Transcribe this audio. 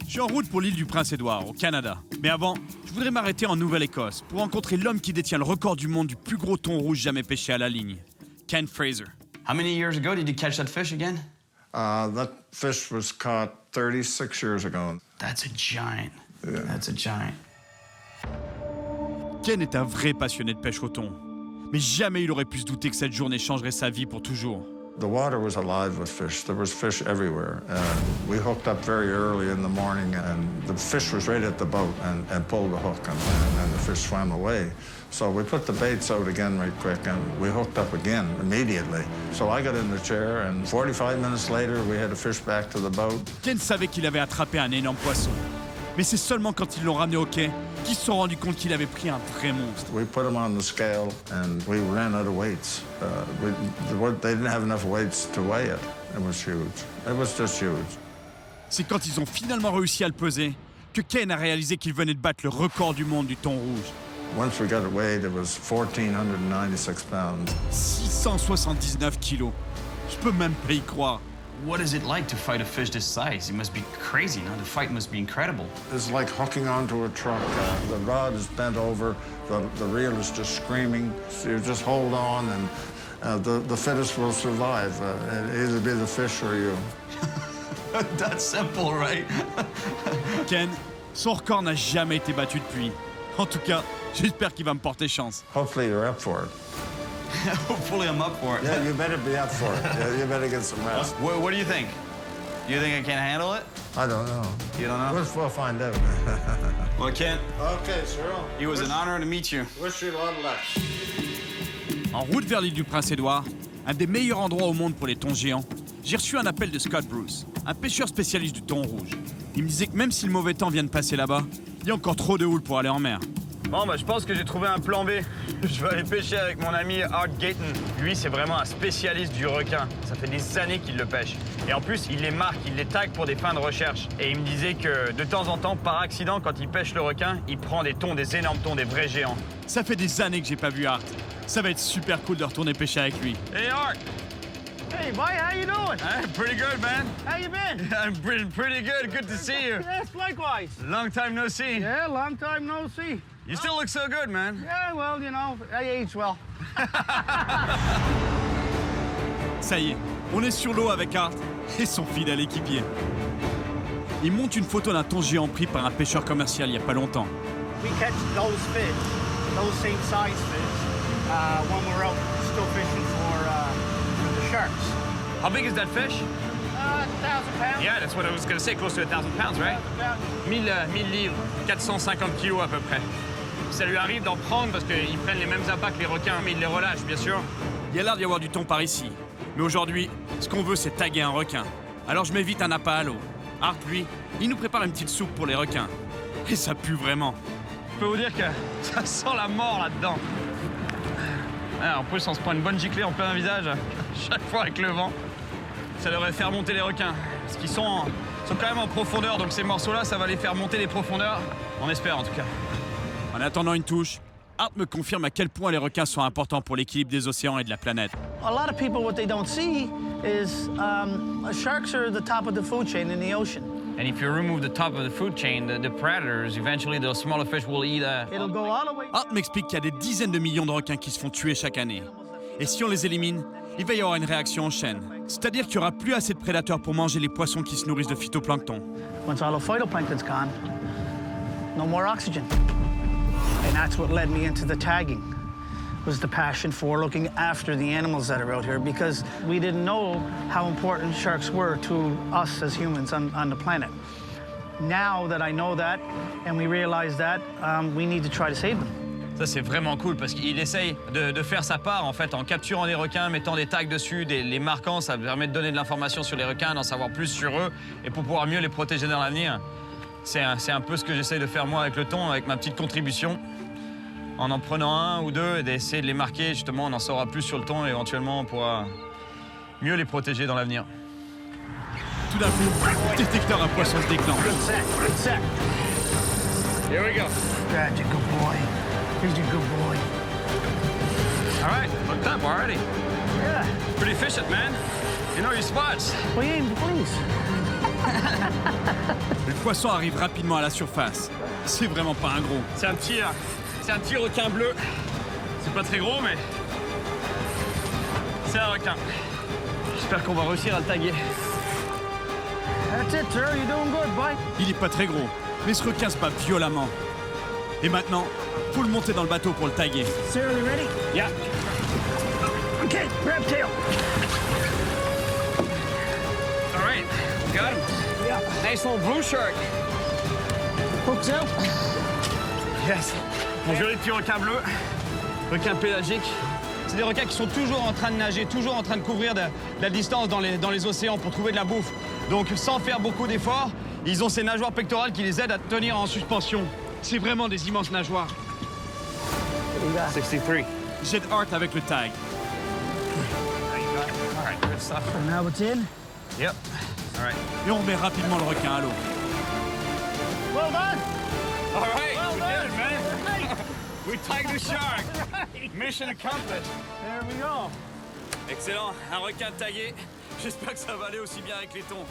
Je suis en route pour l'île du Prince-Édouard, au Canada. Mais avant, je voudrais m'arrêter en Nouvelle-Écosse pour rencontrer l'homme qui détient le record du monde du plus gros thon rouge jamais pêché à la ligne, Ken Fraser. How many years ago did you catch that fish again? That fish was caught 36 years ago. That's a giant. Yeah. That's a giant. Ken est un vrai passionné de pêche au thon. Mais jamais il aurait pu se douter que cette journée changerait sa vie pour toujours. The water was alive with fish. There was fish everywhere. We hooked up very early in the morning, and the fish was right at the boat and pulled the hook, and then the fish swam away. So we put the baits out again right quick, and we hooked up again immediately. So I got in the chair, and 45 minutes later, we had a fish back to the boat. Ken savait qu'il avait attrapé un énorme poisson. Mais c'est seulement quand ils l'ont ramené au quai qu'ils se sont rendus compte qu'il avait pris un vrai monstre. We put him on the scale, and we ran out of weights. They didn't have enough weights to weigh it. It was huge. It was just huge. C'est quand ils ont finalement réussi à le peser que Ken a réalisé qu'il venait de battre le record du monde du thon rouge. Once we got it weighed, it was 1,496 pounds. 679 kilos. Je peux même pas y croire. What is it like to fight a fish this size? It must be crazy, no? The fight must be incredible. It's like hooking onto a truck. The rod is bent over, the reel is just screaming. So you just hold on, and the fittest will survive. It'll either be the fish or you. That's simple, right? Ken, son record n'a jamais été battu depuis. En tout cas, j'espère qu'il va me porter chance. Hopefully you're up for it. Hopefully I'm up for it. Yeah, you better be up for it. Yeah, you better get some rest. What do you think? You think I can handle it? I don't know. You don't know? We'll find out. Well, Ken, Okay, Cyril. it was an honor to meet you. Wish you a lot of luck. En route vers l'île du Prince-Édouard, un des meilleurs endroits au monde pour les thons géants, j'ai reçu un appel de Scott Bruce, un pêcheur spécialiste du thon rouge. Il me disait que même si le mauvais temps vient de passer là-bas, il y a encore trop de houle pour aller en mer. Bon, je pense que j'ai trouvé un plan B. Je vais aller pêcher avec mon ami Art Gayton. Lui, c'est vraiment un spécialiste du requin. Ça fait des années qu'il le pêche. Et en plus, il les marque, il les tag pour des fins de recherche. Et il me disait que de temps en temps, par accident, quand il pêche le requin, il prend des thons, des énormes thons, des vrais géants. Ça fait des années que j'ai pas vu Art. Ça va être super cool de retourner pêcher avec lui. Hey Art! Hey, boy, how you doing? Pretty good, man. How you been? I'm pretty good. Good to see you. Yes, likewise. Long time no see. Yeah, long time no see. You still look so good, man. Yeah, well, you know, I age well. Ça y est, on est sur l'eau avec Art et son fidèle équipier. Il monte une photo d'un thon géant pris par un pêcheur commercial il y a pas longtemps. We catch those fish, those same size fish, when we're out still fishing for the sharks. How big is that fish? 1,000 pounds. Yeah, that's what I was gonna say, close to 1,000 pounds, right? 1000 livres, 450 kilos à peu près. Ça lui arrive d'en prendre parce qu'ils prennent les mêmes appâts que les requins, mais ils les relâchent, bien sûr. Il y a l'air d'y avoir du thon par ici. Mais aujourd'hui, ce qu'on veut, c'est taguer un requin. Alors je m'évite un appât à l'eau. Art, lui, il nous prépare une petite soupe pour les requins. Et ça pue vraiment. Je peux vous dire que ça sent la mort là-dedans. En plus, on se prend une bonne giclée en plein visage, chaque fois avec le vent. Ça devrait faire monter les requins. Parce qu'ils sont quand même en profondeur, donc ces morceaux-là, ça va les faire monter les profondeurs. On espère en tout cas. En attendant une touche, Art me confirme à quel point les requins sont importants pour l'équilibre des océans et de la planète. A lot of people, what they don't see is sharks are the top of the food chain in the ocean. And if you remove the top of the food chain, the predators, eventually the smaller fish will eat. It'll go all the way. Art m'explique qu'il y a des dizaines de millions de requins qui se font tuer chaque année. Et si on les élimine, il va y avoir une réaction en chaîne. C'est-à-dire qu'il n'y aura plus assez de prédateurs pour manger les poissons qui se nourrissent de phytoplancton. Once all the phytoplankton's gone, no more oxygen. And that's what led me into the tagging, was the passion for looking after the animals that are out here, because we didn't know how important sharks were to us as humans on the planet. Now that I know that, and we realize that, we need to try to save them. Ça, c'est vraiment cool parce qu'il essaye de faire sa part en fait en capturant des requins, mettant des tags dessus, les marquant. Ça permet de donner de l'information sur les requins, d'en savoir plus sur eux et pour pouvoir mieux les protéger dans l'avenir. C'est un peu ce que j'essaye de faire moi avec le thon, avec ma petite contribution. En prenant un ou deux et d'essayer de les marquer, justement, on en saura plus sur le thon et éventuellement on pourra mieux les protéger dans l'avenir. Tout d'un coup, le détecteur à poissons se déclenche. Good set, good set. Here we go. That's a good boy. He's a good boy. All right, hooked up already. Yeah. Pretty efficient, man. You know your spots. Well, yeah, please. Le poisson arrive rapidement à la surface. C'est vraiment pas un gros. C'est un petit requin bleu. C'est pas très gros, mais c'est un requin. J'espère qu'on va réussir à le taguer. That's it, sir. You're doing good, boy. Il est pas très gros, mais ce requin se bat violemment. Et maintenant, faut le monter dans le bateau pour le taguer. Sir, are you ready? Yeah. Okay, grab tail. All right. Got him. Yeah. Nice little blue shark. Hooks out. Yes. Mon joli petit requin bleu. Requin pélagique. C'est des requins qui sont toujours en train de nager, toujours en train de couvrir de la distance dans les océans pour trouver de la bouffe. Donc, sans faire beaucoup d'efforts, ils ont ces nageoires pectorales qui les aident à tenir en suspension. C'est vraiment des immenses nageoires. 63. J'aide Art avec le tag. All right, good stuff. So now it's in. Yep. All right. Et on remet rapidement le requin à l'eau. Well done. All right. Well We done. did it, man. We tagged the shark. Mission accomplished. There we go. Excellent, un requin tagué. J'espère que ça va aller aussi bien avec les thons.